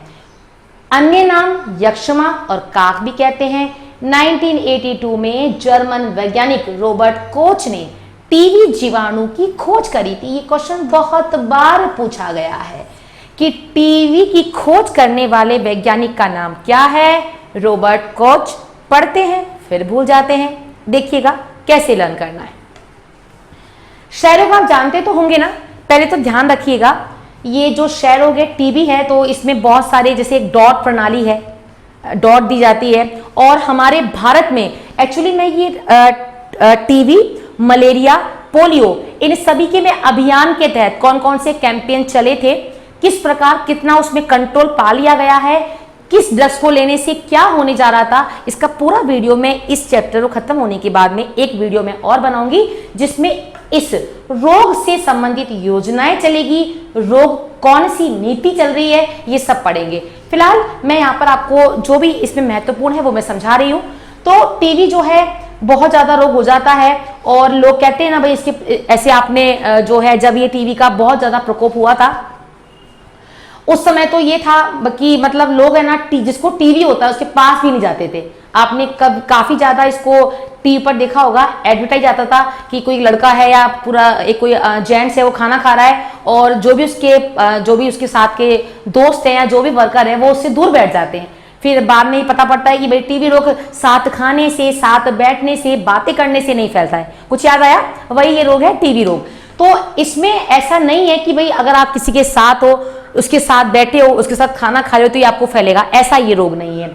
अन्य नाम यक्षमा और काक भी कहते हैं। 1982 में जर्मन वैज्ञानिक रॉबर्ट कोच ने टीबी जीवाणु की खोज करी थी। ये क्वेश्चन बहुत बार पूछा गया है कि टीबी की खोज करने वाले वैज्ञानिक का नाम क्या है, रॉबर्ट कोच। पढ़ते हैं फिर भूल जाते हैं, देखिएगा कैसे लर्न करना है। क्षय रोग आप जानते तो होंगे ना, पहले तो ध्यान रखिएगा, ये जो क्षय रोग है टीबी है, तो इसमें बहुत सारे, जैसे एक डॉट प्रणाली है, डॉट दी जाती है। और हमारे भारत में एक्चुअली में ये टीबी, मलेरिया, पोलियो, इन सभी के में अभियान के तहत कौन कौन से कैंपेन चले थे, किस प्रकार कितना उसमें कंट्रोल पा लिया गया है, किस ड्रग्स को लेने से क्या होने जा रहा था, इसका पूरा वीडियो मैं इस चैप्टर को खत्म होने के बाद में एक वीडियो में और बनाऊंगी, जिसमें इस रोग से संबंधित योजनाएं चलेगी, रोग कौन सी नीति चल रही है, ये सब पढ़ेंगे। फिलहाल मैं यहाँ पर आपको जो भी इसमें महत्वपूर्ण है वो मैं समझा रही हूँ। तो टीबी जो है बहुत ज्यादा रोग हो जाता है, और लोग कहते हैं ना भाई इसके ऐसे, आपने जो है जब ये टीबी का बहुत ज्यादा प्रकोप हुआ था उस समय तो ये था कि मतलब लोग है ना, जिसको टीबी होता है उसके पास भी नहीं जाते थे। आपने काफी ज्यादा इसको टीवी पर देखा होगा, एडवर्टाइज आता था कि कोई लड़का है या पूरा एक कोई जेंट्स है वो खाना खा रहा है, और जो भी उसके साथ के दोस्त हैं या जो भी वर्कर है वो उससे दूर बैठ जाते हैं। फिर बाद में ही पता पड़ता है कि भाई टीबी रोग साथ खाने से, साथ बैठने से, बातें करने से नहीं फैलता है। कुछ याद आया, वही ये रोग है टीबी रोग। तो इसमें ऐसा नहीं है कि भाई अगर आप किसी के साथ हो, उसके साथ बैठे हो, उसके साथ खाना खा रहे हो तो ये आपको फैलेगा, ऐसा ये रोग नहीं है।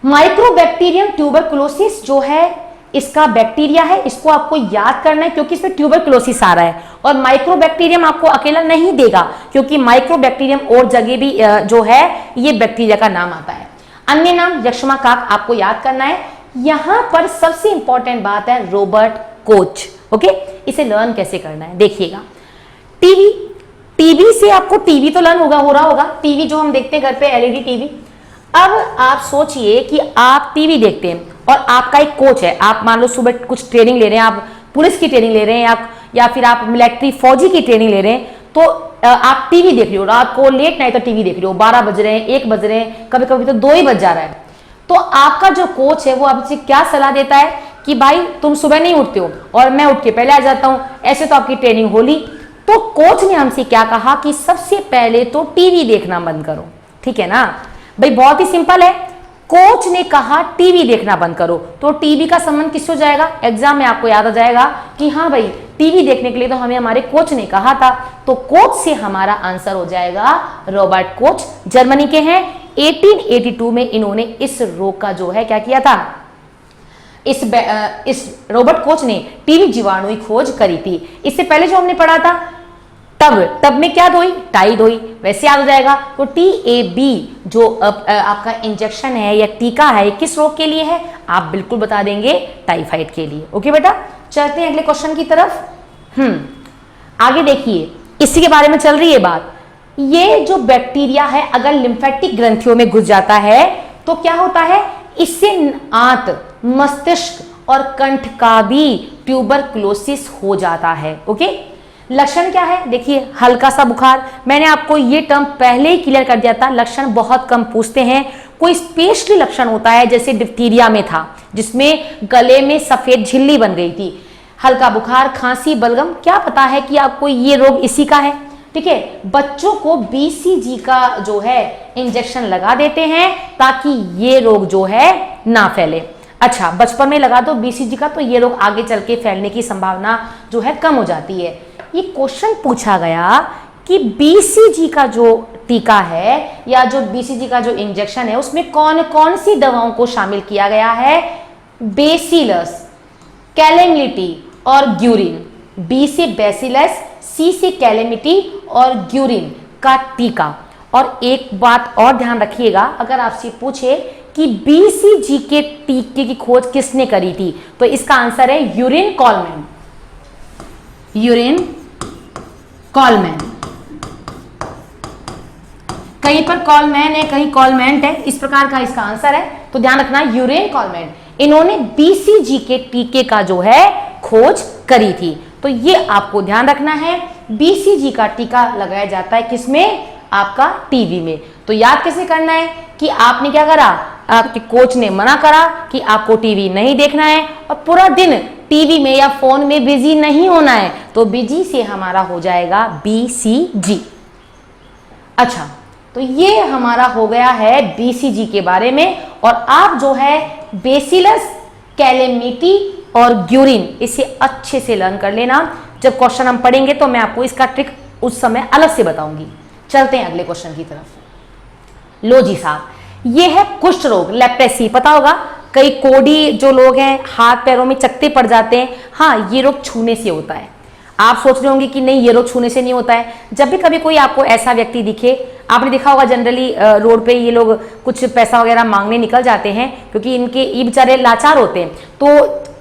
माइक्रोबैक्टीरियम ट्यूबरक्लोसिस जो है इसका बैक्टीरिया है, इसको आपको याद करना है क्योंकि इसमें ट्यूबरक्लोसिस आ रहा है, और माइक्रोबैक्टीरियम आपको अकेला नहीं देगा क्योंकि माइक्रोबैक्टीरियम और जगह भी जो है ये बैक्टीरिया का नाम आता है। अन्य नाम यक्षमा काक आपको याद करना है। यहां पर सबसे इंपॉर्टेंट बात है रॉबर्ट कोच। ओके, इसे लर्न कैसे करना है देखिएगा। टीवी से आपको टीवी तो लर्न हो रहा होगा, टीवी जो हम देखते हैं घर पे, एलईडी टीवी। अब आप सोचिए कि आप टीवी देखते हैं और आपका एक कोच है, आप मान लो सुबह कुछ ट्रेनिंग ले रहे हैं, आप पुलिस की ट्रेनिंग ले रहे हैं या फिर आप मिलिट्री फौजी की ट्रेनिंग ले रहे हैं, तो आप टीवी देख रहे हो, रात को लेट नाइट तक टीवी देख रहे हो, 12 बज रहे हैं, 1 बज रहे हैं, कभी कभी तो 2 ही बज जा रहा है। तो आपका जो कोच है वो आपसे क्या सलाह देता है कि भाई तुम सुबह नहीं उठते हो और मैं उठ के पहले आ जाता हूं, ऐसे तो आपकी ट्रेनिंग होली। तो कोच ने हमसे क्या कहा कि सबसे पहले तो टीवी देखना बंद करो, ठीक है ना भाई, बहुत ही सिंपल है। कोच ने कहा टीवी देखना बंद करो, तो टीवी का संबंध किससे हो जाएगा, एग्जाम में आपको याद आ जाएगा कि हाँ भाई टीवी देखने के लिए तो हमें हमारे कोच ने कहा था, तो कोच से हमारा आंसर हो जाएगा रॉबर्ट कोच, जर्मनी के हैं। 1882 में इन्होंने इस रोग का जो है क्या किया था, इस रॉबर्ट कोच ने टीवी जीवाणु की खोज करी थी। इससे पहले जो हमने पढ़ा था टब में क्या धोई, टाई धोई, वैसे याद हो जाएगा। तो TAB जो आपका इंजेक्शन है या टीका है किस रोग के लिए है, आप बिल्कुल बता देंगे टाइफाइड के लिए। ओके बेटा, चलते हैं अगले क्वेश्चन की तरफ। आगे देखिए, इसी के बारे में चल रही है बात। ये जो बैक्टीरिया है अगर लिम्फेटिक ग्रंथियों में घुस जाता है तो क्या होता है, इससे आंत, मस्तिष्क और कंठ का भी ट्यूबरकुलोसिस हो जाता है। ओके, लक्षण क्या है, देखिए हल्का सा बुखार, मैंने आपको ये टर्म पहले ही क्लियर कर दिया था, लक्षण बहुत कम पूछते हैं। कोई स्पेशली लक्षण होता है जैसे डिप्थीरिया में था जिसमें गले में सफेद झिल्ली बन गई थी, हल्का बुखार, खांसी, बलगम, क्या पता है कि आपको ये रोग इसी का है। ठीक है, बच्चों को BCG का जो है इंजेक्शन लगा देते हैं ताकि ये रोग जो है ना फैले। अच्छा, बचपन में लगा दो BCG का तो ये रोग आगे चल के फैलने की संभावना जो है कम हो जाती है। ये क्वेश्चन पूछा गया कि BCG का जो टीका है या जो BCG का जो इंजेक्शन है उसमें कौन कौन सी दवाओं को शामिल किया गया है, बेसिलस, कैलेमिटी और ग्यूरिन। B से बेसिलस, C से कैलेमिटी और ग्यूरिन का टीका। और एक बात और ध्यान रखिएगा, अगर आपसे पूछे कि BCG के टीके की खोज किसने करी थी तो इसका आंसर है यूरिन कॉलमैन। यूरिन कॉलमैन, कहीं पर कॉलमैन है कहीं कॉलमेंट है, इस प्रकार का इसका आंसर है, तो ध्यान रखना यूरिन कॉलमैन। इन्होंने BCG के टीके का जो है खोज करी थी, तो ये आपको ध्यान रखना है। BCG का टीका लगाया जाता है किसमें, आपका टीवी में। तो याद कैसे करना है कि आपने क्या करा, आपके कोच ने मना करा कि आपको टीवी नहीं देखना है और पूरा दिन टीवी में या फोन में बिजी नहीं होना है, तो बिजी से हमारा हो जाएगा BCG। अच्छा, तो ये हमारा हो गया है BCG के बारे में। और आप जो है बेसिलस, कैलेमिटी और ग्यूरिन इसे अच्छे से लर्न कर लेना, जब क्वेश्चन हम पढ़ेंगे तो मैं आपको इसका ट्रिक उस समय अलग से बताऊंगी। चलते हैं अगले क्वेश्चन की तरफ। लो जी साहब, ये है कुष्ठ रोग, लेप्रेसी, पता होगा कई कोढ़ी जो लोग हैं हाथ पैरों में चकत्ते पड़ जाते हैं, हाँ ये रोग छूने से होता है। आप सोच रहे होंगे कि नहीं ये रोग छूने से नहीं होता है। जब भी कभी कोई आपको ऐसा व्यक्ति दिखे, आपने देखा होगा जनरली रोड पे ये लोग कुछ पैसा वगैरह मांगने निकल जाते हैं क्योंकि इनके ये बेचारे लाचार होते हैं, तो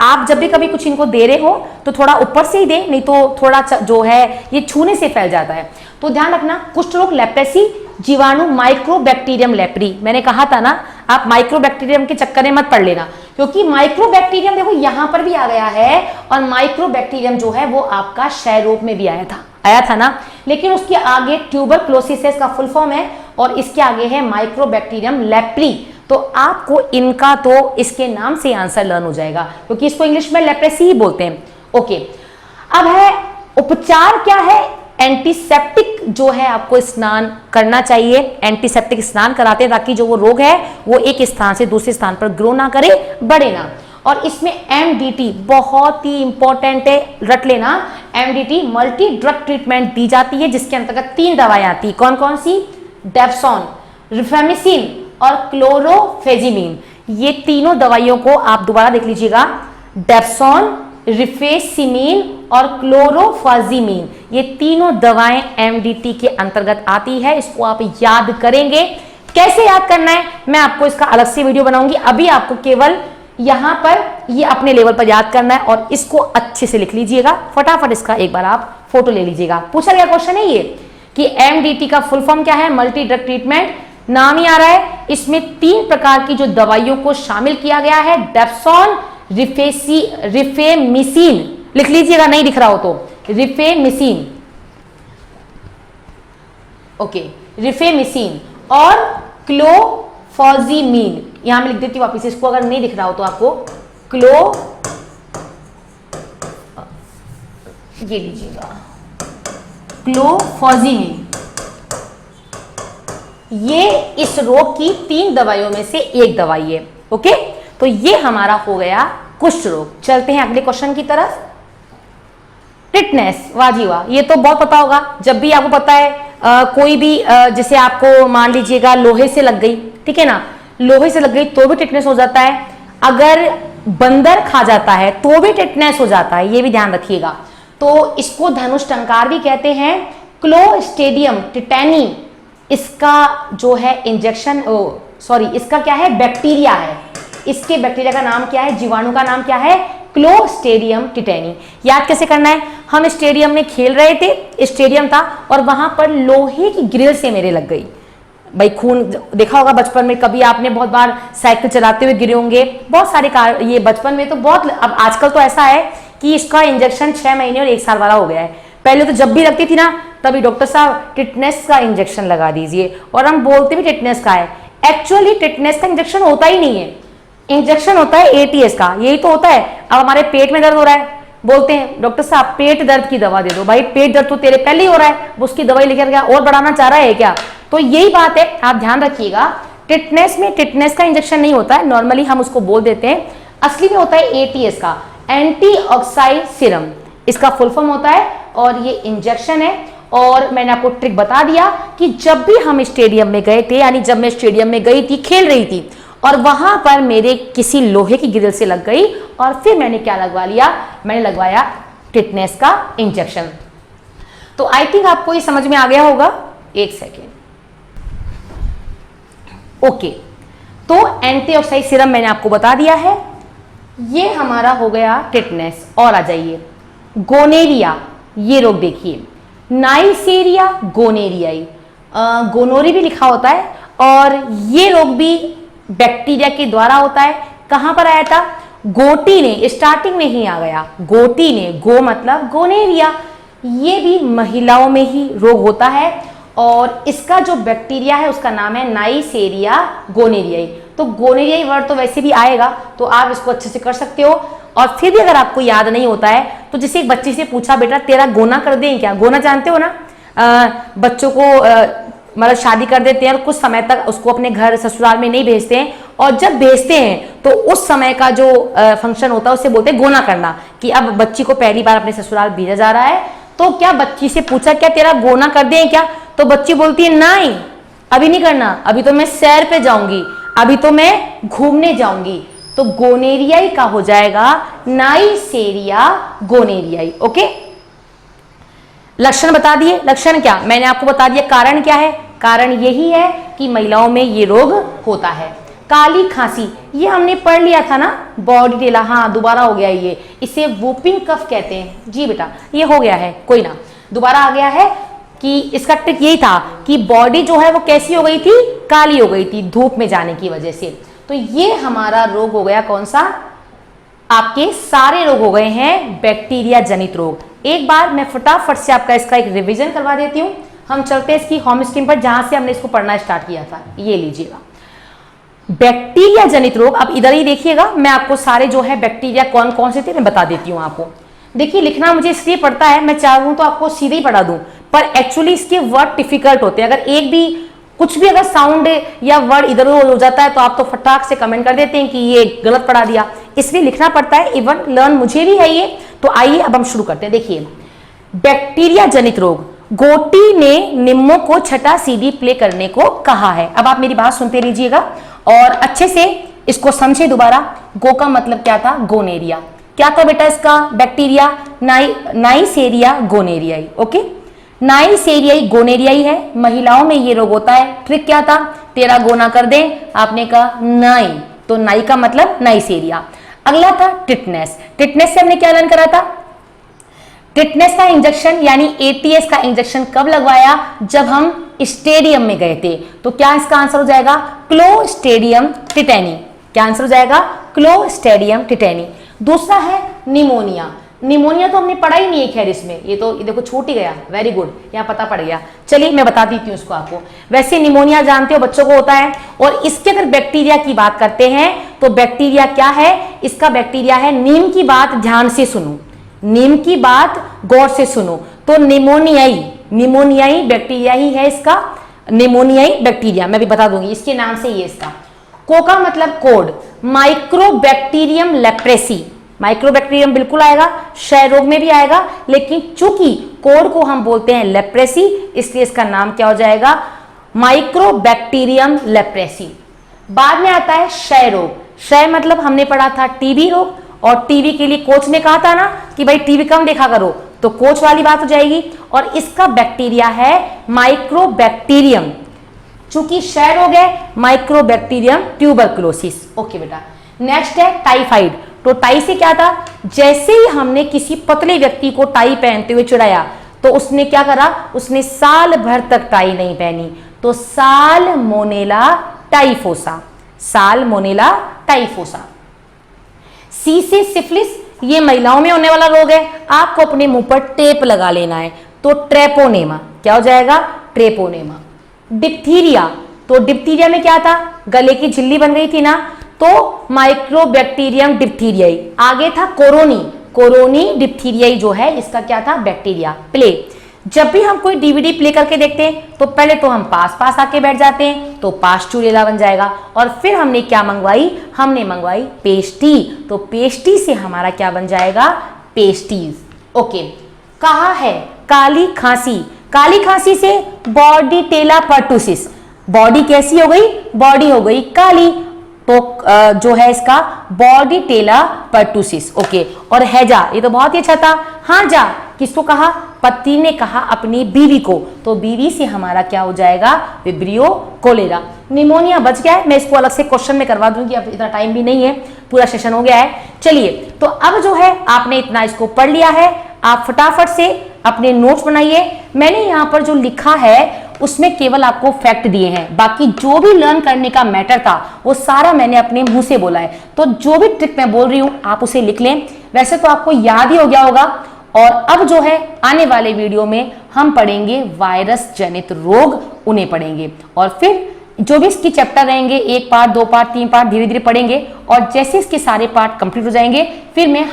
आप जब भी कभी कुछ इनको दे रहे हो तो थोड़ा ऊपर से ही दे, नहीं तो थोड़ा जो है ये छूने से फैल जाता है। तो ध्यान रखना, कुष्ठ रोग लेप्रेसी जीवाणु माइक्रोबैक्टीरियम लेप्री, मैंने कहा था ना आप माइक्रोबैक्टीरियम के चक्कर में मत पड़ लेना, क्योंकि माइक्रोबैक्टीरियम देखो यहां पर भी आ गया है और माइक्रोबैक्टीरियम जो है वो आपका क्षय रोग में भी आया था ना, लेकिन उसके आगे ट्यूबरकुलोसिस का फुल फॉर्म है और इसके आगे है माइक्रोबैक्टीरियम लेप्री। तो आपको इनका तो इसके नाम से आंसर लर्न हो जाएगा क्योंकि इसको इंग्लिश में लेप्रेसी ही बोलते हैं। ओके, अब है उपचार क्या है, एंटीसेप्टिक जो है आपको स्नान करना चाहिए, एंटीसेप्टिक स्नान कराते हैं ताकि जो वो रोग है वो एक स्थान से दूसरे स्थान पर ग्रो ना करे, बढ़े ना। और इसमें MDT बहुत ही इंपॉर्टेंट है, रट लेना, MDT मल्टी ड्रग ट्रीटमेंट दी जाती है जिसके अंतर्गत 3 दवाएं आती है, कौन कौन सी, डेप्सोन, रिफेमिसिन और क्लोरोफेजिमिन। ये तीनों दवाइयों को आप दोबारा देख लीजिएगा, डेप्सोन, रिफेसिमिन और क्लोरोफाजिमिन, ये तीनों दवाएं MDT के अंतर्गत आती है। इसको आप याद करेंगे, कैसे याद करना है मैं आपको इसका अलग से वीडियो बनाऊंगी, अभी आपको केवल यहां पर ये अपने लेवल पर याद करना है और इसको अच्छे से लिख लीजिएगा। फटाफट इसका एक बार आप फोटो ले लीजिएगा। पूछा गया क्वेश्चन है ये कि MDT का फुल फॉर्म क्या है, मल्टी ड्रग ट्रीटमेंट, नाम ही आ रहा है, इसमें 3 प्रकार की जो दवाइयों को शामिल किया गया है, डेप्सोन, रिफेमिसिन, लिख लीजिएगा नहीं दिख रहा हो तो, रिफेमिसिन, ओके, रिफेमिसिन और क्लोफाजिमिन। यहां मैं लिख देती हूं वापिस इसको, अगर नहीं दिख रहा हो तो आपको, ये लीजिएगा, क्लोफॉजिमिन, ये इस रोग की 3 दवाइयों में से एक दवाई है। ओके, तो ये हमारा हो गया कुष्ठ रोग। चलते हैं अगले क्वेश्चन की तरफ। टिटनेस, वाह जी वाह, ये तो बहुत पता होगा। जब भी आपको पता है कोई भी जैसे आपको मान लीजिएगा लोहे से लग गई, ठीक है ना, लोहे से लग गई तो भी टिटनेस हो जाता है। अगर बंदर खा जाता है तो भी टिटनेस हो जाता है, ये भी ध्यान रखिएगा। तो इसको धनुष टंकार भी कहते हैं। क्लोस्ट्रीडियम टिटैनी, इसका जो है इंजेक्शन, इसका क्या है, बैक्टीरिया है। इसके बैक्टीरिया का नाम क्या है, जीवाणु का नाम क्या है, क्लोस्ट्रीडियम टिटैनी। याद कैसे करना है, हम स्टेडियम में खेल रहे थे, स्टेडियम था और वहां पर लोहे की ग्रिल से मेरे लग गई। भाई खून देखा होगा बचपन में, कभी आपने बहुत बार साइकिल चलाते हुए गिरे होंगे, बहुत सारे कार, ये बचपन में तो बहुत, अब आजकल तो ऐसा है कि इसका इंजेक्शन 6 महीने और 1 साल वाला हो गया है। पहले तो जब भी लगती थी ना तभी डॉक्टर साहब टिटनेस का इंजेक्शन लगा दीजिए, और हम बोलते भी टिटनेस का है। एक्चुअली टिटनेस का इंजेक्शन होता ही नहीं है, इंजेक्शन होता है एटीएस का, यही तो होता है। अब हमारे पेट में दर्द हो रहा है, बोलते हैं डॉक्टर साहब पेट दर्द की दवा दे दो। भाई पेट दर्द तो तेरे पहले ही हो रहा है, उसकी दवाई लेकर क्या और बढ़ाना चाह रहा है क्या? तो यही बात है, आप ध्यान रखिएगा। टिटनेस में टिटनेस का इंजेक्शन नहीं होता है, नॉर्मली हम उसको बोल देते हैं, असली में होता है एटीएस का, एंटीऑक्साइड सीरम, इसका फुल फॉर्म होता है, और ये इंजेक्शन है। और मैंने आपको ट्रिक बता दिया कि जब भी हम स्टेडियम में गए थे, यानी जब मैं स्टेडियम में गई थी, खेल रही थी, और वहां पर मेरे किसी लोहे की ग्रिल से लग गई, और फिर मैंने क्या लगवा लिया, मैंने लगवाया टिटनेस का इंजेक्शन। तो आई थिंक आपको ये समझ में आ गया होगा। एक सेकेंड, ओके। तो एंटीऑक्साइड सीरम मैंने आपको बता दिया है, ये हमारा हो गया टिटनेस। और आ जाइए गोनेरिया, ये रोग देखिए, नाइसेरिया गोनेरियाई, गोनोरी भी लिखा होता है, और ये रोग भी बैक्टीरिया के द्वारा होता है। कहां पर आया था, गोटी ने, स्टार्टिंग में ही आ गया, गोटी ने, गो मतलब गोनेरिया, ये भी महिलाओं में ही रोग होता है, और इसका जो बैक्टीरिया है उसका नाम है नाइसेरिया गोनेरियाई। तो गोनेरियाई वर्ड तो वैसे भी आएगा, तो आप इसको अच्छे से कर सकते हो। और फिर भी अगर आपको याद नहीं होता है तो जैसे एक बच्ची से पूछा, बेटा तेरा गोना कर दें क्या, गोना जानते हो ना, बच्चों को मतलब शादी कर देते हैं और कुछ समय तक उसको अपने घर ससुराल में नहीं भेजते हैं, और जब भेजते हैं तो उस समय का जो फंक्शन होता है उसे बोलते हैं गोना करना, कि अब बच्ची को पहली बार अपने ससुराल भेजा जा रहा है। तो क्या बच्ची से पूछा क्या तेरा गोना कर दें क्या, तो बच्ची बोलती है नहीं अभी नहीं करना, अभी तो मैं सैर पे जाऊंगी, अभी तो मैं घूमने जाऊंगी। तो गोनेरियाई का हो जाएगा नाइसेरिया गोनेरियाई। ओके, लक्षण बता दिए। लक्षण क्या, मैंने आपको बता दिया। कारण क्या है, कारण यही है कि महिलाओं में ये रोग होता है। काली खांसी, ये हमने पढ़ लिया था ना, बॉडी टेला, हाँ दोबारा हो गया ये, इसे वूपिंग कफ कहते हैं। जी बेटा ये हो गया है, कोई ना, दोबारा आ गया है कि इसका ट्रिक यही था कि बॉडी जो है वो कैसी हो गई थी, काली हो गई थी धूप में जाने की वजह से। तो ये हमारा रोग हो गया कौन सा, आपके सारे रोग हो गए हैं बैक्टीरिया जनित रोग। एक बार मैं फटाफट से आपका इसका एक रिवीजन करवा देती हूँ। हम चलते हैं इसकी होम स्क्रीन पर जहां से हमने इसको पढ़ना स्टार्ट किया था, ये लीजिएगा। बैक्टीरिया जनित रोग, अब इधर ही देखिएगा, मैं आपको सारे जो है बैक्टीरिया कौन कौन से थे मैं बता देती हूँ आपको। देखिए लिखना मुझे इसलिए पड़ता है, मैं चाहूँ तो आपको सीधे ही पढ़ा दूं, पर एक्चुअली इसके वर्ड डिफिकल्ट होते हैं। अगर एक भी कुछ भी अगर साउंड या वर्ड इधर उधर हो जाता है तो आप तो फटाक से कमेंट कर देते हैं कि ये गलत पढ़ा दिया, इसलिए लिखना पड़ता है। इवन लर्न मुझे भी है ये। तो आइए अब हम शुरू करते हैं। देखिए बैक्टीरिया जनित रोग, गोटी ने निम्मों को छठा सीडी प्ले करने को कहा है। अब आप मेरी बात सुनते रहिएगा और अच्छे से इसको समझे दोबारा। गो का मतलब क्या था, गोनेरिया। क्या था बेटा इसका बैक्टीरिया, नाइसेरिया गोनेरियाई। ओके, नाइसेरियाई गोनेरियाई है, महिलाओं में ये रोग होता है। ट्रिक क्या था, तेरा गोना कर दे, आपने कहा नाई, तो नाई का मतलब नाइसेरिया। अगला था टिटनेस। टिटनेस से हमने क्या लर्न करा था, टिटनेस का इंजेक्शन यानी एटीएस का इंजेक्शन कब लगवाया, जब हम स्टेडियम में गए थे। तो क्या इसका आंसर हो जाएगा, क्लोस्ट्रीडियम टिटैनी। क्या आंसर हो जाएगा, क्लोस्ट्रीडियम टिटैनी। दूसरा है निमोनिया। निमोनिया तो हमने पढ़ा ही नहीं है, खैर इसमें ये तो देखो छूट ही गया, वेरी गुड, यहाँ पता पड़ गया। चलिए मैं बता देती हूँ उसको आपको। वैसे निमोनिया जानते हो बच्चों को होता है, और इसके अगर बैक्टीरिया की बात करते हैं तो बैक्टीरिया क्या है, इसका बैक्टीरिया है, नीम की बात ध्यान से सुनो, नीम की बात गौर से सुनो, तो निमोनियाई, निमोनियाई बैक्टीरिया ही है इसका, निमोनियाई बैक्टीरिया, मैं भी बता दूंगी इसके नाम से ये इसका। को का मतलब कोड, माइक्रोबैक्टीरियम लेप्रेसी, माइक्रोबैक्टीरियम बिल्कुल आएगा, क्षय रोग में भी आएगा, लेकिन चूंकि कोड को हम बोलते हैं लेप्रेसी, इसलिए इसका नाम क्या हो जाएगा, माइक्रोबैक्टीरियम लेप्रेसी। बाद में आता है क्षय रोग। क्षय मतलब हमने पढ़ा था टीबी रोग, और टीबी के लिए कोच ने कहा था ना कि भाई टीबी कम देखा करो, तो कोच वाली बात हो जाएगी। और इसका बैक्टीरिया है माइक्रोबैक्टीरियम, चूंकि क्षय रोग है, माइक्रोबैक्टीरियम ट्यूबरकुलोसिस। ओके बेटा, नेक्स्ट है टाइफाइड। तो टाई से क्या था, जैसे ही हमने किसी पतले व्यक्ति को टाई पहनते हुए चिढ़ाया तो उसने क्या करा, उसने साल भर तक टाई नहीं पहनी, तो साल्मोनेला टाइफोसा, साल्मोनेला टाइफोसा। सी से सिफिलिस, ये महिलाओं में होने वाला रोग है, आपको अपने मुंह पर टेप लगा लेना है, तो ट्रेपोनेमा, क्या हो जाएगा, ट्रेपोनेमा। डिप्थीरिया, तो डिप्थीरिया में क्या था, गले की झिल्ली बन गई थी ना, तो माइक्रोबैक्टीरियम डिप्थीरियाई। आगे था कोरोनी, कोरोनी डिप्थीरियाई जो है इसका क्या था, बैक्टीरिया। प्ले, जब भी हम कोई डीवीडी प्ले करके देखते हैं तो पहले तो हम पास पास आके बैठ जाते हैं, तो पास्चुरेला बन जाएगा, और फिर हमने क्या मंगवाई, हमने मंगवाई पेस्टी, तो पेस्टी से हमारा क्या बन जाएगा, पेस्टीज। ओके, कहा है काली खांसी, काली खांसी से बॉर्डीटेला पर्टुसिस, बॉडी कैसी हो गई, बॉडी हो गई काली, तो जो है इसका बॉर्डीटेला पर्टुसिस। ओके, और हैजा, ये तो बहुत ही अच्छा था। हाँ जा, किसको कहा, पति ने कहा अपनी बीवी को, तो बीवी से हमारा क्या हो जाएगा, विब्रियो कोलेरा। निमोनिया बच गया है, मैं इसको अलग से क्वेश्चन में करवा दूंगी, अब इतना टाइम भी नहीं है, पूरा सेशन हो गया है। चलिए, तो अब जो है आपने इतना इसको पढ़ लिया है, आप फटाफट से अपने नोट्स बनाइए। मैंने यहाँ पर जो लिखा है उसमें केवल आपको फैक्ट दिए हैं, बाकी जो भी लर्न करने का मैटर था वो सारा मैंने अपने मुंह से बोला है, तो जो भी ट्रिक मैं बोल रही हूं आप उसे लिख लें। वैसे तो आपको याद ही हो गया होगा। और अब जो है आने वाले वीडियो में हम पढ़ेंगे वायरस जनित रोग, उन्हें पढ़ेंगे, और फिर जो भी इसकी चैप्टर रहेंगे, 1 पार्ट 2 पार्ट 3 पार्ट धीरे धीरे पढ़ेंगे, और जैसे इसके सारे पार्ट कंप्लीट हो जाएंगे फिर मैं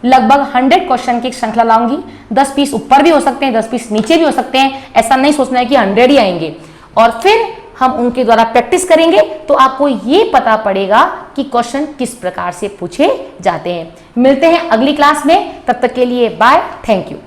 लगभग 100 क्वेश्चन की श्रृंखला लाऊंगी। 10 पीस ऊपर भी हो सकते हैं, 10 पीस नीचे भी हो सकते हैं, ऐसा नहीं सोचना है कि 100 ही आएंगे, और फिर हम उनके द्वारा प्रैक्टिस करेंगे, तो आपको ये पता पड़ेगा कि क्वेश्चन किस प्रकार से पूछे जाते हैं। मिलते हैं अगली क्लास में, तब तक के लिए बाय, थैंक यू।